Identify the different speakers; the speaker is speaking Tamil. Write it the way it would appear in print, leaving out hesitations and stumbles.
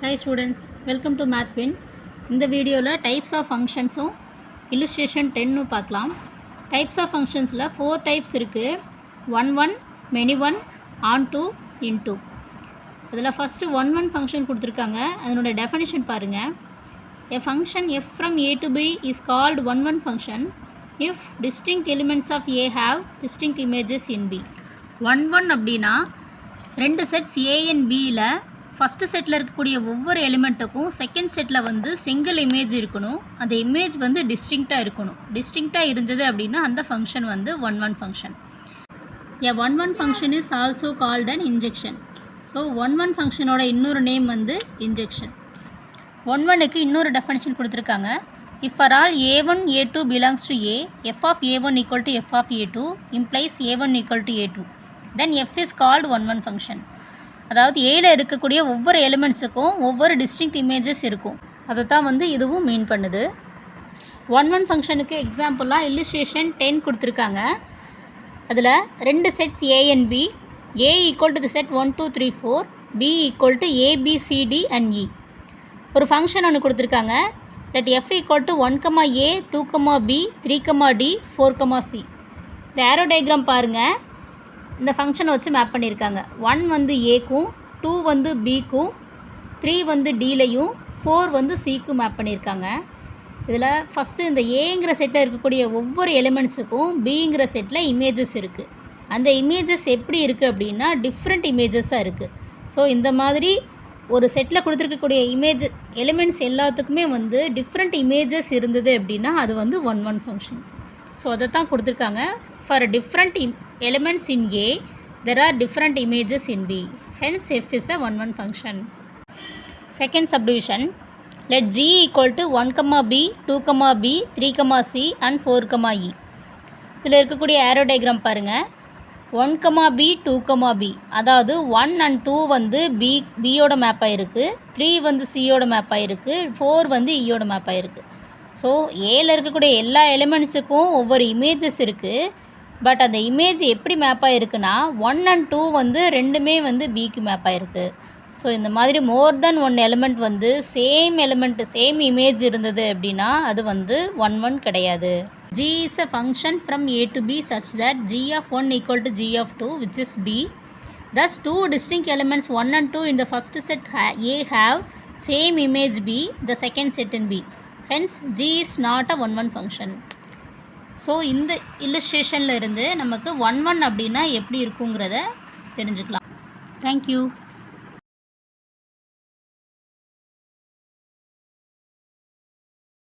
Speaker 1: Hi students, welcome to MathPin. இந்த வீடியோவில் டைப்ஸ் ஆஃப் ஃபங்க்ஷன்ஸும் illustration 10 பார்க்கலாம். டைப்ஸ் ஆஃப் ஃபங்க்ஷன்ஸில் 4 டைப்ஸ் இருக்குது. One many one and into. அதில் ஃபஸ்ட்டு ஒன் ஃபங்க்ஷன் கொடுத்துருக்காங்க. அதனோட டெஃபனிஷன் பாருங்கள். A function f from a to b is called one function if distinct elements of a have distinct images in b. One அப்படின்னா ரெண்டு செட்ஸ் a and bயில் ஃபஸ்ட்டு செட்டில் இருக்கக்கூடிய ஒவ்வொரு எலிமெண்ட்டுக்கும் செகண்ட் செட்டில் வந்து சிங்கிள் இமேஜ் இருக்கணும். அந்த இமேஜ் வந்து டிஸ்டிங்க்டாக இருக்கணும். டிஸ்டிங்க்டாக இருந்தது அப்படின்னா அந்த ஃபங்க்ஷன் வந்து one function. A one function is also called an injection. So one ஃபங்க்ஷனோட இன்னொரு நேம் வந்து இன்ஜெக்ஷன். ஒன்னுக்கு இன்னொரு டெஃபனிஷன் கொடுத்துருக்காங்க. If for all a1 a2 belongs to a, f of a1 equal to f of a2 implies a1 equal to a2, then f is called one function. அதாவது ஏல இருக்கக்கூடிய ஒவ்வொரு எலிமெண்ட்ஸுக்கும் ஒவ்வொரு டிஸ்டிங்க்ட் இமேஜஸ் இருக்கும். அதை தான் வந்து இதுவும் மீன் பண்ணுது. ஒன் ஃபங்க்ஷனுக்கு எக்ஸாம்பிளாக இல்லுஸ்ட்ரேஷன் 10 கொடுத்துருக்காங்க. அதில் ரெண்டு sets A and B, A equal to the set 1 2 3 4, B equal to ABCD and E. ஒரு ஃபங்க்ஷன் ஒன்று கொடுத்துருக்காங்க. Let F equal to 1, a 2, b 3, d 4, c. இந்த ஏரோ டயக்ராம் பாருங்கள். இந்த ஃபங்க்ஷனை வச்சு மேப் பண்ணியிருக்காங்க. 1 வந்து ஏக்கும், 2 வந்து பிக்கும், 3 வந்து டிலையும், 4 வந்து சிக்கும் மேப் பண்ணியிருக்காங்க. இதில் ஃபஸ்ட்டு இந்த ஏங்கிற செட்டில் இருக்கக்கூடிய ஒவ்வொரு எலிமெண்ட்ஸுக்கும் பிங்கிற செட்டில் இமேஜஸ் இருக்குது. அந்த இமேஜஸ் எப்படி இருக்குது அப்படின்னா டிஃப்ரெண்ட் இமேஜஸாக இருக்குது. ஸோ இந்த மாதிரி ஒரு செட்டில் கொடுத்துருக்கக்கூடிய இமேஜ் எலிமெண்ட்ஸ் எல்லாத்துக்குமே வந்து டிஃப்ரெண்ட் இமேஜஸ் இருந்தது அப்படின்னா அது வந்து ஒன் ஃபங்க்ஷன். ஸோ அதை தான் கொடுத்துருக்காங்க. For different elements in A, there are different images in B. Hence, f is a one function. Second subdivision. Let G equal to 1, b 2, b 3, c and 4, e. இதில் இருக்கக்கூடிய ஏரோ டயக்ராம் பாருங்கள். 1, b 2, b அதாவது 1 and 2 வந்து பியோட மேப் ஆகிருக்கு, 3 வந்து சியோட மேப் ஆகிருக்கு, 4 வந்து இயோட மேப் ஆகிருக்கு. ஸோ ஏல இருக்கக்கூடிய எல்லா எலிமெண்ட்ஸுக்கும் ஒவ்வொரு இமேஜஸ் இருக்குது. பட் அந்த இமேஜ் எப்படி மேப் ஆகிருக்குன்னா 1 and 2 வந்து ரெண்டுமே வந்து பிக்கு மேப் ஆகிருக்கு. ஸோ இந்த மாதிரி மோர் தென் ஒன் எலிமெண்ட் வந்து சேம் இமேஜ் இருந்தது அப்படின்னா அது வந்து ஒன் கிடையாது. g is a function from a to b such that g of 1 equal to g of 2 which is b. Thus two distinct elements 1 and 2 in the first set a have same image b, the second set in b. Hence g is not a one function. So இந்த இல்லுஸ்ட்ரேஷனில் இருந்து நமக்கு ஒன் அப்படின்னா எப்படி இருக்குங்கிறத தெரிஞ்சுக்கலாம். தேங்க்யூ.